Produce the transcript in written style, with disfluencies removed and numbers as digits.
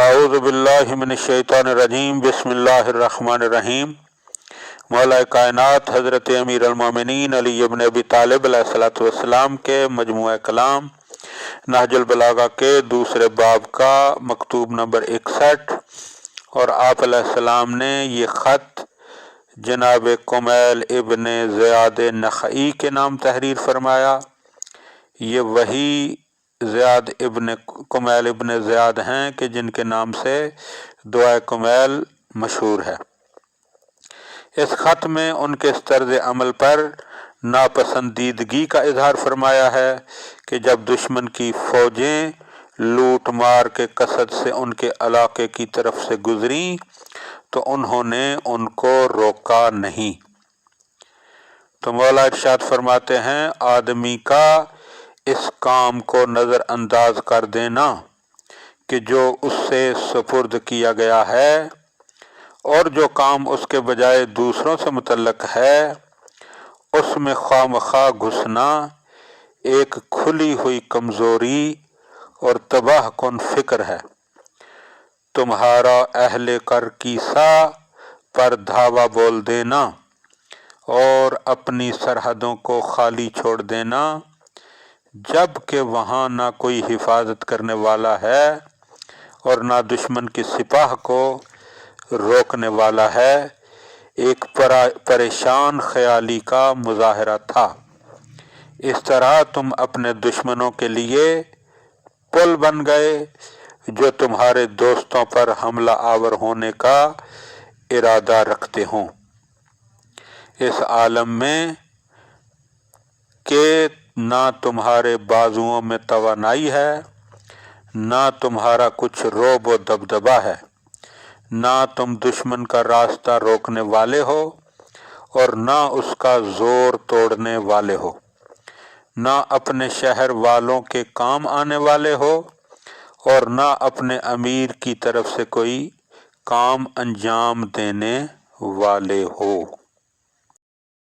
اعوذ باللہ من الشیطان الرجیم بسم اللہ الرحمن الرحیم۔ مولا کائنات حضرت امیر المومنین علی ابن ابی طالب علیہ الصلوۃ والسلام کے مجموعہ کلام نہج البلاغہ کے دوسرے باب کا مکتوب نمبر 61، اور آپ علیہ السلام نے یہ خط جناب کمیل ابن زیاد نخعی کے نام تحریر فرمایا۔ یہ وہی زیاد ابن کمیل ابن زیاد ہیں کہ جن کے نام سے دعائے کمیل مشہور ہے۔ اس خط میں ان کے اس طرز عمل پر ناپسندیدگی کا اظہار فرمایا ہے کہ جب دشمن کی فوجیں لوٹ مار کے قصد سے ان کے علاقے کی طرف سے گزریں تو انہوں نے ان کو روکا نہیں۔ تو مولا ارشاد فرماتے ہیں، آدمی کا اس کام کو نظر انداز کر دینا کہ جو اس سے سپرد کیا گیا ہے، اور جو کام اس کے بجائے دوسروں سے متعلق ہے، اس میں خواہ مخواہ گھسنا ایک کھلی ہوئی کمزوری اور تباہ کن فکر ہے۔ تمہارا اہل کرکیسا پر دھاوا بول دینا اور اپنی سرحدوں کو خالی چھوڑ دینا، جب کہ وہاں نہ کوئی حفاظت کرنے والا ہے اور نہ دشمن کی سپاہ کو روکنے والا ہے، ایک پریشان خیالی کا مظاہرہ تھا۔ اس طرح تم اپنے دشمنوں کے لیے پل بن گئے جو تمہارے دوستوں پر حملہ آور ہونے کا ارادہ رکھتے ہوں۔ اس عالم میں کہ نہ تمہارے بازوؤں میں توانائی ہے، نہ تمہارا کچھ رعب و دبدبا ہے، نہ تم دشمن کا راستہ روکنے والے ہو اور نہ اس کا زور توڑنے والے ہو، نہ اپنے شہر والوں کے کام آنے والے ہو اور نہ اپنے امیر کی طرف سے کوئی کام انجام دینے والے ہو۔